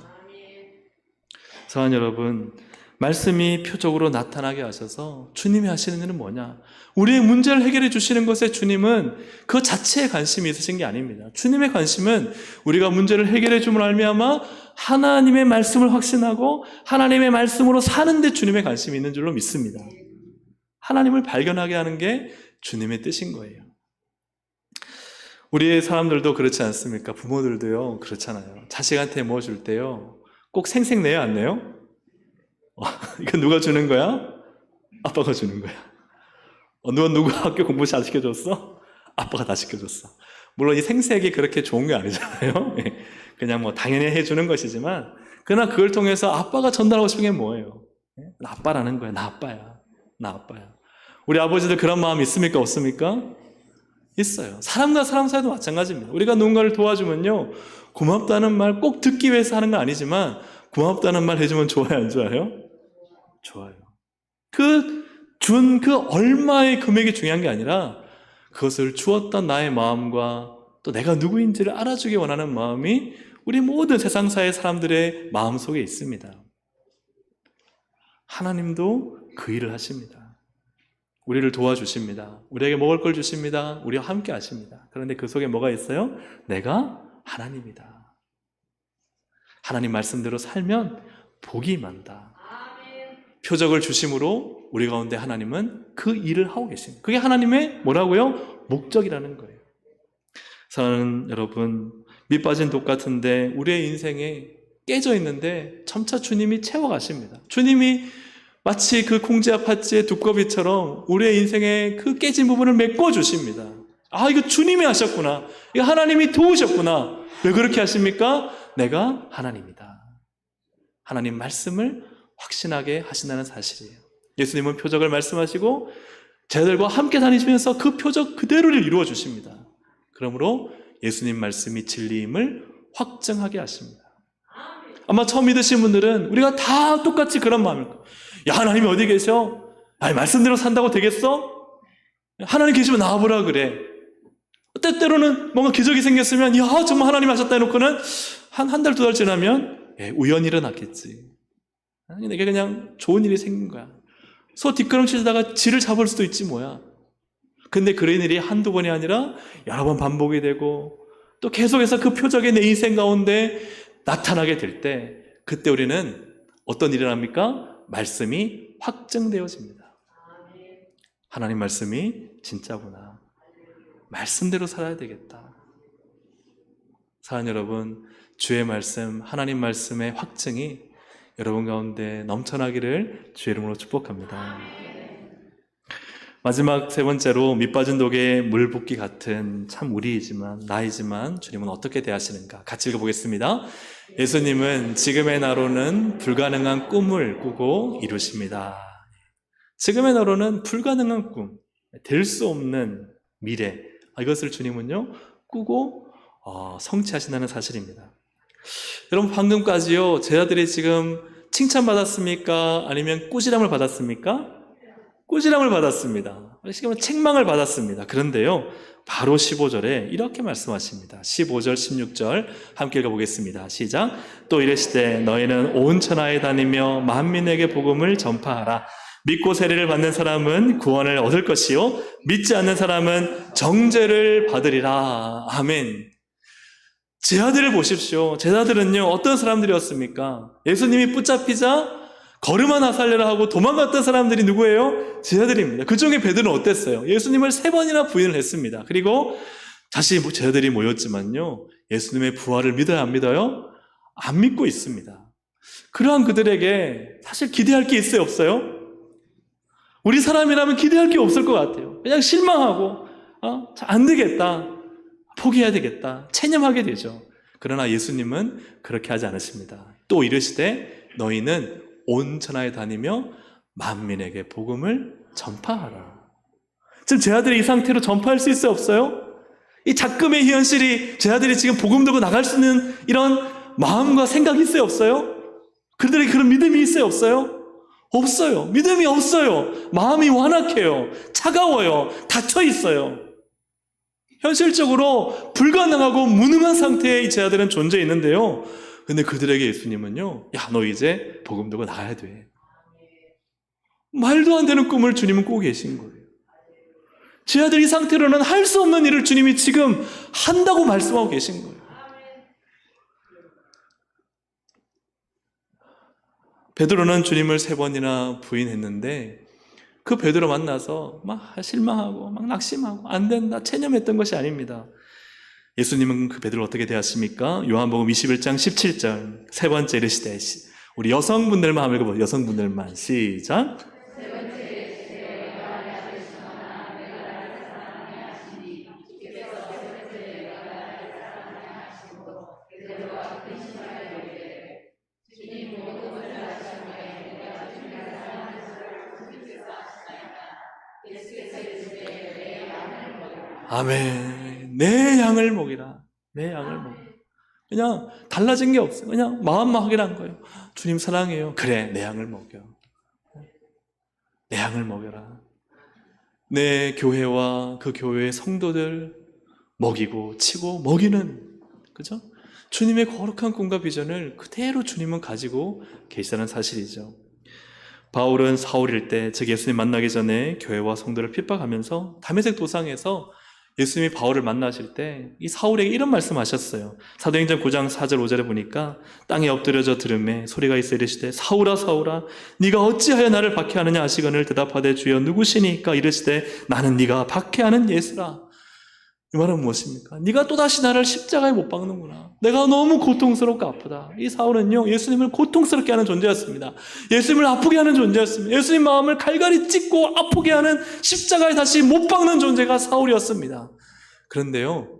사랑하는 여러분, 말씀이 표적으로 나타나게 하셔서 주님이 하시는 일은 뭐냐? 우리의 문제를 해결해 주시는 것에 주님은 그 자체에 관심이 있으신 게 아닙니다. 주님의 관심은 우리가 문제를 해결해 줌을 알미암아 하나님의 말씀을 확신하고 하나님의 말씀으로 사는 데 주님의 관심이 있는 줄로 믿습니다. 하나님을 발견하게 하는 게 주님의 뜻인 거예요. 우리 사람들도 그렇지 않습니까? 부모들도요, 그렇잖아요. 자식한테 뭐 줄 때요, 꼭 생색 내요, 안 내요? 이거 누가 주는 거야? 아빠가 주는 거야. 누구 학교 공부 잘 시켜줬어? 아빠가 다 시켜줬어. 물론 이 생색이 그렇게 좋은 게 아니잖아요. 그냥 뭐 당연히 해주는 것이지만, 그러나 그걸 통해서 아빠가 전달하고 싶은 게 뭐예요? 나 아빠라는 거야. 나 아빠야. 나 아빠야. 우리 아버지들 그런 마음 있습니까? 없습니까? 있어요. 사람과 사람 사이도 마찬가지입니다. 우리가 누군가를 도와주면요, 고맙다는 말 꼭 듣기 위해서 하는 건 아니지만 고맙다는 말 해주면 좋아요, 안 좋아요? 좋아요. 준 얼마의 금액이 중요한 게 아니라 그것을 주었던 나의 마음과 또 내가 누구인지를 알아주기 원하는 마음이 우리 모든 세상사의 사람들의 마음속에 있습니다. 하나님도 그 일을 하십니다. 우리를 도와주십니다. 우리에게 먹을 걸 주십니다. 우리와 함께 하십니다. 그런데 그 속에 뭐가 있어요? 내가 하나님이다. 하나님 말씀대로 살면 복이 임한다. 표적을 주심으로 우리 가운데 하나님은 그 일을 하고 계십니다. 그게 하나님의 뭐라고요? 목적이라는 거예요. 사랑하는 여러분, 밑 빠진 독 같은데 우리의 인생에 깨져 있는데 점차 주님이 채워가십니다. 주님이 마치 그 콩지와 팥지의 두꺼비처럼 우리의 인생의 그 깨진 부분을 메꿔주십니다. 이거 주님이 하셨구나. 이거 하나님이 도우셨구나. 왜 그렇게 하십니까? 내가 하나님이다. 하나님 말씀을 확신하게 하신다는 사실이에요. 예수님은 표적을 말씀하시고 제자들과 함께 다니시면서 그 표적 그대로를 이루어 주십니다. 그러므로 예수님 말씀이 진리임을 확증하게 하십니다. 아마 처음 믿으신 분들은 우리가 다 똑같이 그런 마음일 거예요. 야, 하나님이 어디 계셔? 아니, 말씀대로 산다고 되겠어? 하나님 계시면 나와보라 그래. 때때로는 뭔가 기적이 생겼으면 야, 정말 하나님 하셨다 해놓고는 한 달, 두 달 지나면 우연히 일어났겠지. 아니, 내게 그냥 좋은 일이 생긴 거야. 소 뒷걸음치다가 쥐를 잡을 수도 있지 뭐야. 근데 그런 일이 한두 번이 아니라 여러 번 반복이 되고 또 계속해서 그 표적이 내 인생 가운데 나타나게 될 때 그때 우리는 어떤 일이 납니까? 말씀이 확증되어집니다. 하나님 말씀이 진짜구나. 말씀대로 살아야 되겠다. 사랑하는 여러분, 주의 말씀, 하나님 말씀의 확증이 여러분 가운데 넘쳐나기를 주의 이름으로 축복합니다. 마지막 세 번째로 밑빠진 독에 물 붓기 같은 참 우리이지만 나이지만 주님은 어떻게 대하시는가 같이 읽어보겠습니다. 예수님은 지금의 나로는 불가능한 꿈을 꾸고 이루십니다. 지금의 나로는 불가능한 꿈, 될 수 없는 미래, 이것을 주님은요 꾸고 성취하신다는 사실입니다. 여러분, 방금까지요, 제자들이 지금 칭찬받았습니까? 아니면 꾸지람을 받았습니까? 꾸지람을 받았습니다. 지금 책망을 받았습니다. 그런데요, 바로 15절에 이렇게 말씀하십니다. 15절, 16절 함께 읽어보겠습니다. 시작. 또 이르시되 너희는 온 천하에 다니며 만민에게 복음을 전파하라. 믿고 세례를 받는 사람은 구원을 얻을 것이요 믿지 않는 사람은 정죄를 받으리라. 아멘. 제자들을 보십시오. 제자들은요, 어떤 사람들이었습니까? 예수님이 붙잡히자 걸음 하나 살려라 하고 도망갔던 사람들이 누구예요? 제자들입니다. 그 중에 베드로는 어땠어요? 예수님을 3번이나 부인을 했습니다. 그리고 다시 제자들이 모였지만요, 예수님의 부활을 믿어야 안 믿어요? 안 믿고 있습니다. 그러한 그들에게 사실 기대할 게 있어요, 없어요? 우리 사람이라면 기대할 게 없을 것 같아요. 그냥 실망하고 안 되겠다, 포기해야 되겠다, 체념하게 되죠. 그러나 예수님은 그렇게 하지 않으십니다. 또 이르시되 너희는 온 천하에 다니며 만민에게 복음을 전파하라. 지금 제자들이 이 상태로 전파할 수 있어요, 없어요? 이 작금의 현실이 제자들이 지금 복음 들고 나갈 수 있는 이런 마음과 생각이 있어요, 없어요? 그들에게 그런 믿음이 있어요, 없어요? 없어요. 믿음이 없어요. 마음이 완악해요. 차가워요. 닫혀 있어요. 현실적으로 불가능하고 무능한 상태의 이 제자들은 존재해 있는데요, 근데 그들에게 예수님은요, 야, 너 이제 복음 들고 나가야 돼. 말도 안 되는 꿈을 주님은 꾸고 계신 거예요. 제자들 이 상태로는 할 수 없는 일을 주님이 지금 한다고 말씀하고 계신 거예요. 베드로는 주님을 3번이나 부인했는데 그 베드로 만나서 막 실망하고 막 낙심하고 안 된다, 체념했던 것이 아닙니다. 예수님은 그 베드로를 어떻게 대하십니까? 요한복음 21장 17절 3번째 이르시되, 우리 여성분들만 한번 읽어보세요. 여성분들만 시작. 아멘. 내 양을 먹이라. 내 양을 먹이라. 그냥 달라진 게 없어요. 그냥 마음만 확인한 거예요. 주님 사랑해요. 그래, 내 양을 먹여. 내 양을 먹여라. 내 교회와 그 교회의 성도들 먹이고 치고 먹이는, 그죠? 주님의 거룩한 꿈과 비전을 그대로 주님은 가지고 계시다는 사실이죠. 바울은 사울일 때, 즉 예수님 만나기 전에 교회와 성도를 핍박하면서 다메섹 도상에서 예수님이 바울을 만나실 때 이 사울에게 이런 말씀하셨어요. 사도행전 9장 4절 5절에 보니까 땅에 엎드려져 들음에 소리가 있어 이르시되 사울아 사울아 네가 어찌하여 나를 박해하느냐 하시거늘 대답하되 주여 누구시니까 이르시되 나는 네가 박해하는 예수라. 이 말은 무엇입니까? 네가 또다시 나를 십자가에 못 박는구나. 내가 너무 고통스럽고 아프다. 이 사울은요, 예수님을 고통스럽게 하는 존재였습니다. 예수님을 아프게 하는 존재였습니다. 예수님 마음을 갈갈이 찢고 아프게 하는, 십자가에 다시 못 박는 존재가 사울이었습니다. 그런데요,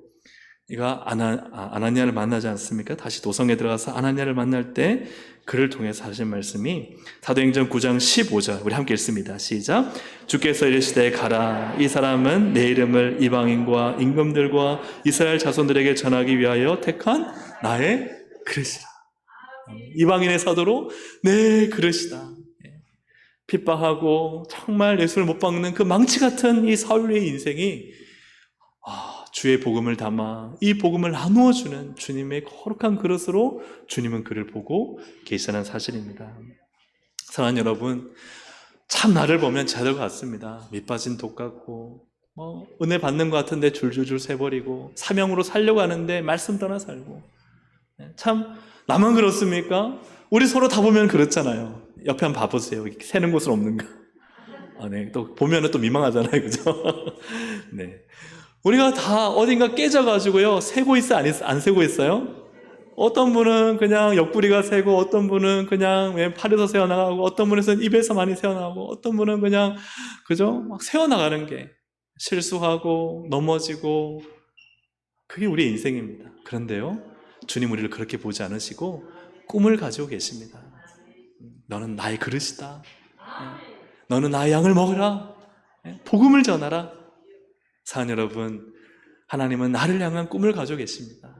이가 아나니아를 만나지 않습니까? 다시 도성에 들어가서 아나니아를 만날 때 그를 통해서 하신 말씀이 사도행전 9장 15절, 우리 함께 읽습니다. 시작. 주께서 이르시되 가라. 이 사람은 내 이름을 이방인과 임금들과 이스라엘 자손들에게 전하기 위하여 택한 나의 그릇이라. 이방인의 사도로 내 그릇이다. 핍박하고 정말 예수를 못 박는 그 망치 같은 이 사울의 인생이 주의 복음을 담아 이 복음을 나누어주는 주님의 거룩한 그릇으로 주님은 그를 보고 계시다는 사실입니다. 사랑하는 여러분, 참 나를 보면 제자들 같습니다. 밑빠진 독 같고 은혜 받는 것 같은데 줄줄줄 새버리고 사명으로 살려고 하는데 말씀 떠나 살고, 참 나만 그렇습니까? 우리 서로 다 보면 그렇잖아요. 옆에 한번 봐보세요. 새는 곳은 없는가? 네. 또 보면은 또 민망하잖아요, 그죠? 네. 우리가 다 어딘가 깨져가지고요, 새고 있어, 안 새고 있어요? 어떤 분은 그냥 옆구리가 새고, 어떤 분은 그냥 팔에서 새어나가고, 어떤 분은 입에서 많이 새어나가고, 어떤 분은 그냥, 그죠? 막 새어나가는 게, 실수하고, 넘어지고, 그게 우리의 인생입니다. 그런데요, 주님 우리를 그렇게 보지 않으시고, 꿈을 가지고 계십니다. 너는 나의 그릇이다. 너는 나의 양을 먹으라. 복음을 전하라. 사랑하는 여러분, 하나님은 나를 향한 꿈을 가지고 계십니다.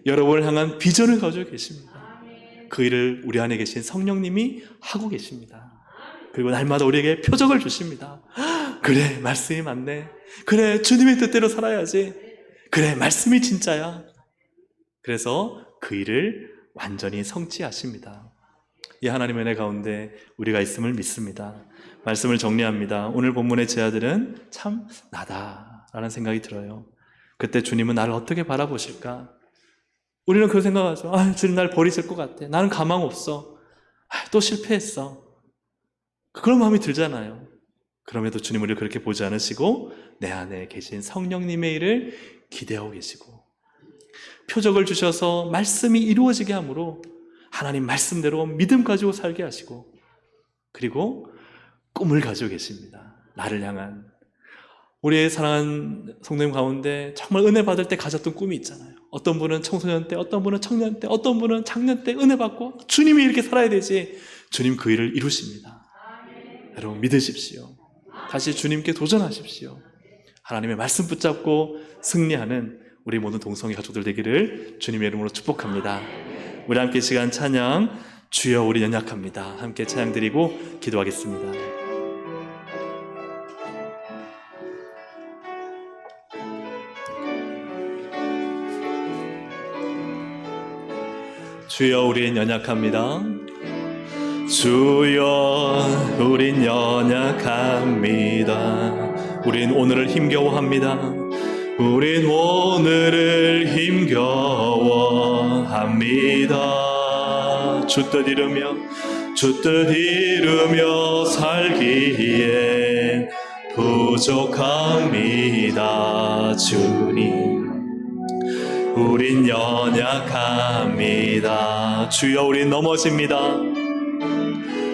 여러분을 향한 비전을 가지고 계십니다. 그 일을 우리 안에 계신 성령님이 하고 계십니다. 그리고 날마다 우리에게 표적을 주십니다. 그래, 말씀이 맞네. 그래, 주님의 뜻대로 살아야지. 그래, 말씀이 진짜야. 그래서 그 일을 완전히 성취하십니다. 이 하나님의 은혜 가운데 우리가 있음을 믿습니다. 말씀을 정리합니다. 오늘 본문의 제 아들은 참 나다라는 생각이 들어요. 그때 주님은 나를 어떻게 바라보실까? 우리는 그 생각하죠. 주님 날 버리실 것 같아. 나는 가망 없어. 또 실패했어. 그런 마음이 들잖아요. 그럼에도 주님 우리를 그렇게 보지 않으시고 내 안에 계신 성령님의 일을 기대하고 계시고 표적을 주셔서 말씀이 이루어지게 함으로 하나님 말씀대로 믿음 가지고 살게 하시고 그리고 꿈을 가지고 계십니다. 나를 향한 우리의 사랑하는 성도님 가운데 정말 은혜 받을 때 가졌던 꿈이 있잖아요. 어떤 분은 청소년 때, 어떤 분은 청년 때, 어떤 분은 작년 때 은혜 받고 주님이 이렇게 살아야 되지. 주님 그 일을 이루십니다. 여러분 믿으십시오. 다시 주님께 도전하십시오. 하나님의 말씀 붙잡고 승리하는 우리 모든 동성애 가족들 되기를 주님의 이름으로 축복합니다. 우리 함께 시간 찬양 주여 우리 연약합니다. 함께 찬양 드리고 기도하겠습니다. 주여 우린 연약합니다. 주여 우린 연약합니다. 우린 오늘을 힘겨워합니다. 우린 오늘을 힘겨워합니다. 주 뜻 이루며 살기엔 부족합니다. 주님 우린 연약합니다. 주여 우린 넘어집니다.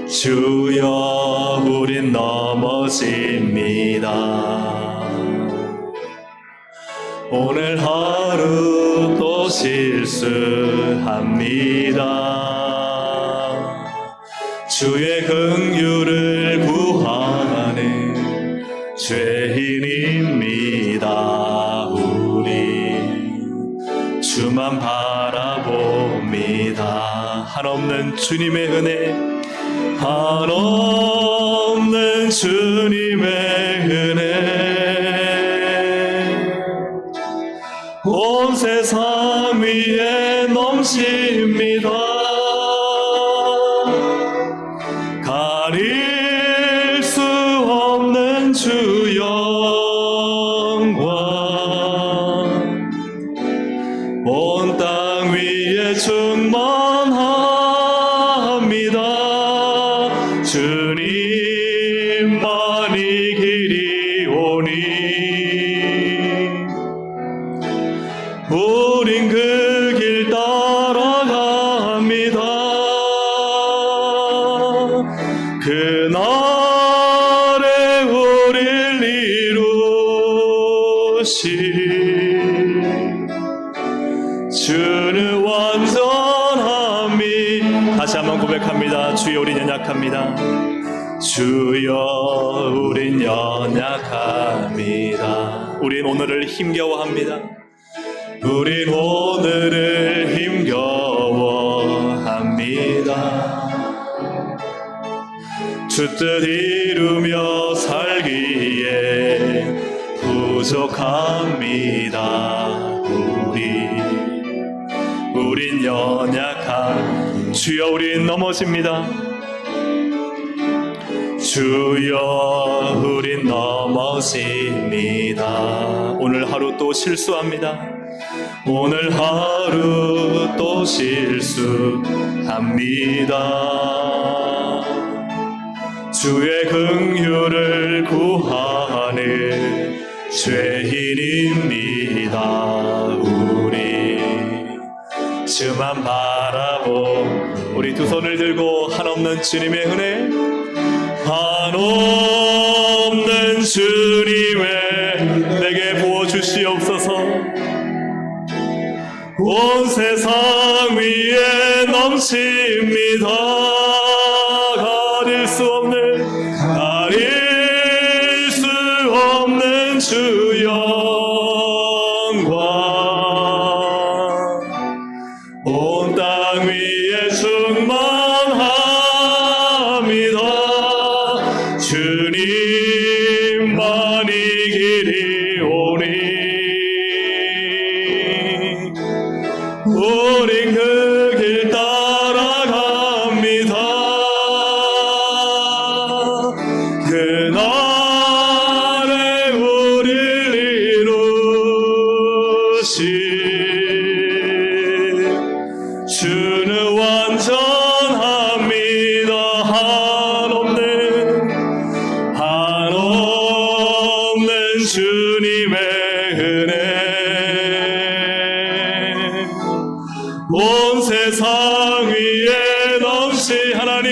주여 우린 넘어집니다. 오늘 하루 또 실수합니다. 주의 긍휼을 구하는 죄인입니다. 우리 주만 바라봅니다. 한없는 주님의 은혜, 한없는 주님의 은혜, 온 세상 위에 넘칩니다. 가릴 수 없는 주 영광, 온 땅 위에 충만합니다. 주님만이 길이오니 우린 그 길 따라갑니다. 그날에 우릴 이루신 주는 완전함이. 다시 한번 고백합니다. 주여 우린 연약합니다. 주여 우린 연약합니다. 우린 오늘을 힘겨워합니다. 우린 오늘을 힘겨워합니다. 주 뜻 이루며 살기에 부족합니다. 우린 연약한 주여 우린 넘어집니다. 주여 우린 넘어집니다. 오늘 하루 또 실수합니다. 오늘 하루 또 실수합니다. 주의 긍휼을 구하는 죄인입니다. 우리 주만 바라보. 우리 두 손을 들고 한없는 주님의 은혜, 한없는 주님의 내게 부어주시옵소서. 온 세상 위에 넘칩니다. 가릴 수 없는 주 영광,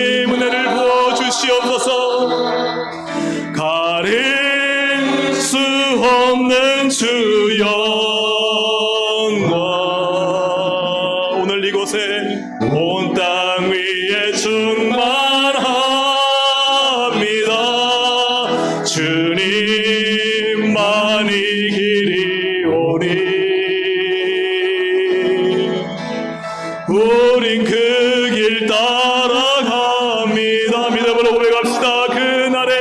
하나님 은혜를 부어주시옵소서. 가릴 수 없는 주 영광, 오늘 이곳에 온 땅 위에 충만합니다. 주님만이 길이오니 우린 그 길 따라갑니다. 믿음으로 고백합시다. 그날에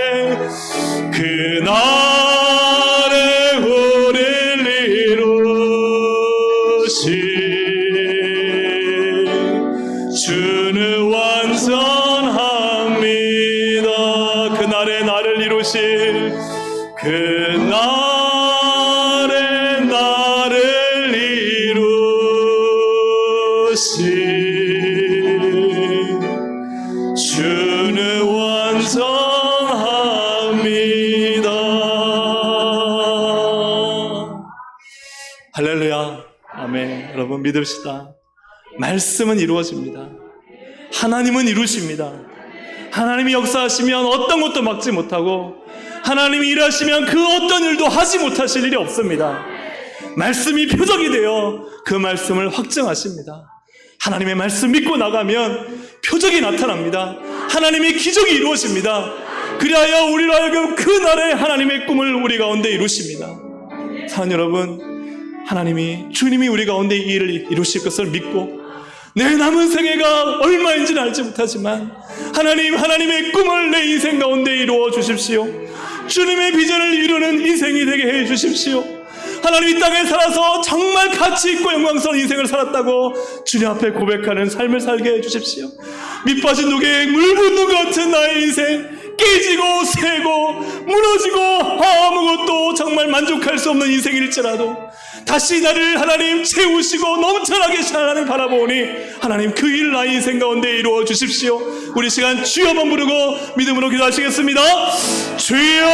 우릴 이루신 주는 완전합니다. 그날에 나를 이루실, 그날에 나를 이루신 주는 완전합니다. 할렐루야. 아멘. 여러분 믿읍시다. 말씀은 이루어집니다. 하나님은 이루십니다. 하나님이 역사하시면 어떤 것도 막지 못하고, 하나님이 일하시면 그 어떤 일도 하지 못하실 일이 없습니다. 말씀이 표적이 되어 그 말씀을 확증하십니다. 하나님의 말씀 믿고 나가면 표적이 나타납니다. 하나님의 기적이 이루어집니다. 그리하여 우리로 하여금 그날의 하나님의 꿈을 우리 가운데 이루십니다. 사랑하는 여러분, 주님이 우리 가운데 이 일을 이루실 것을 믿고, 내 남은 생애가 얼마인지는 알지 못하지만 하나님의 꿈을 내 인생 가운데 이루어 주십시오. 주님의 비전을 이루는 인생이 되게 해 주십시오. 하나님 이 땅에 살아서 정말 가치 있고 영광스러운 인생을 살았다고 주님 앞에 고백하는 삶을 살게 해 주십시오. 밑빠진 독에 물 붓는 것 같은 나의 인생, 깨지고 새고 무너지고 아무것도 정말 만족할 수 없는 인생일지라도 다시 나를 하나님 채우시고 넘쳐나게 하나님 바라보니 하나님 그 일 나의 인생 가운데 이루어 주십시오. 우리 시간 주여만 부르고 믿음으로 기도하시겠습니다. 주여!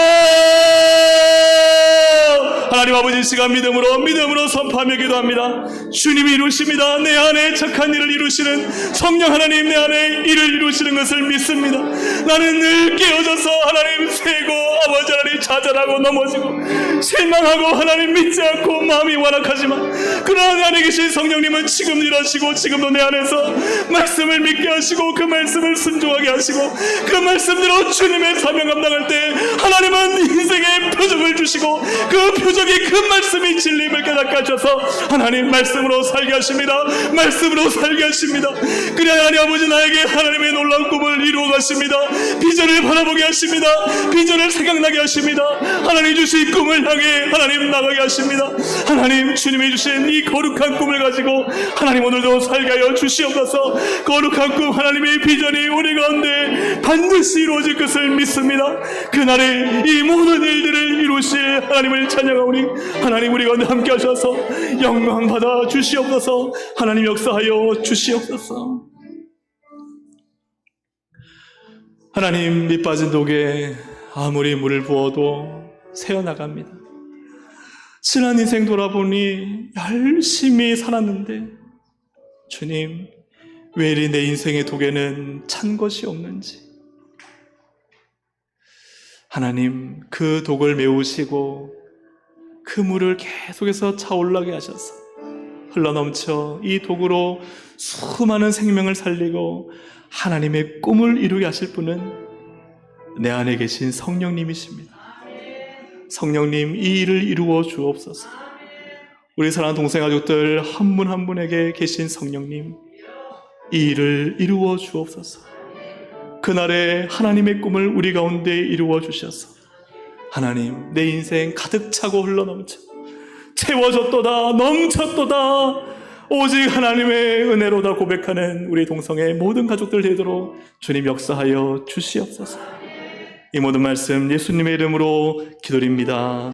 하나님 아버지, 시간 믿음으로 선포하며 기도합니다. 주님이 이루십니다. 내 안에 착한 일을 이루시는 성령 하나님, 내 안에 일을 이루시는 것을 믿습니다. 나는 늘 깨어져서 하나님 새고 아버지 하나님 좌절하고 넘어지고 실망하고 하나님 믿지 않고 마음이 완악하지만, 그러나 내 안에 계신 성령님은 지금 일하시고 지금도 내 안에서 말씀을 믿게 하시고 그 말씀을 순종하게 하시고 그 말씀대로 주님의 사명 감당할 때 하나님은 인생의 표적을 주시고 그 표적이 그 말씀이 진리임을 깨닫게 하셔서 하나님 말씀으로 살게 하십니다. 말씀으로 살게 하십니다. 그래 하나님 아버지, 나에게 하나님의 놀라운 꿈을 이루어 가십니다. 비전을 바라보게 하십니다. 비전을 생각나게 하십니다. 하나님 주신 꿈을 향해 하나님 나가게 하십니다. 하나님 주님이 주신 이 거룩한 꿈을 가지고 하나님 오늘도 살게 하여 주시옵소서. 거룩한 꿈, 하나님의 비전이 우리 가운데 반드시 이루어질 것을 믿습니다. 그날에 이 모든 일들을 이루실 하나님을 찬양하오니 하나님 우리 가운데 함께 하셔서 영광 받아 주시옵소서. 하나님 역사하여 주시옵소서. 하나님, 밑빠진 독에 아무리 물을 부어도 새어나갑니다. 지난 인생 돌아보니 열심히 살았는데 주님, 왜 이리 내 인생의 독에는 찬 것이 없는지. 하나님, 그 독을 메우시고 그 물을 계속해서 차올라게 하셔서 흘러넘쳐 이 독으로 수많은 생명을 살리고 하나님의 꿈을 이루게 하실 분은 내 안에 계신 성령님이십니다. 성령님, 이 일을 이루어 주옵소서. 우리 사랑하는 동생 가족들 한 분 한 분에게 계신 성령님, 이 일을 이루어 주옵소서. 그날에 하나님의 꿈을 우리 가운데 이루어 주셔서 하나님, 내 인생 가득 차고 흘러넘쳐 채워졌도다, 넘쳤도다, 오직 하나님의 은혜로다 고백하는 우리 동성의 모든 가족들 되도록 주님 역사하여 주시옵소서. 이 모든 말씀 예수님의 이름으로 기도드립니다.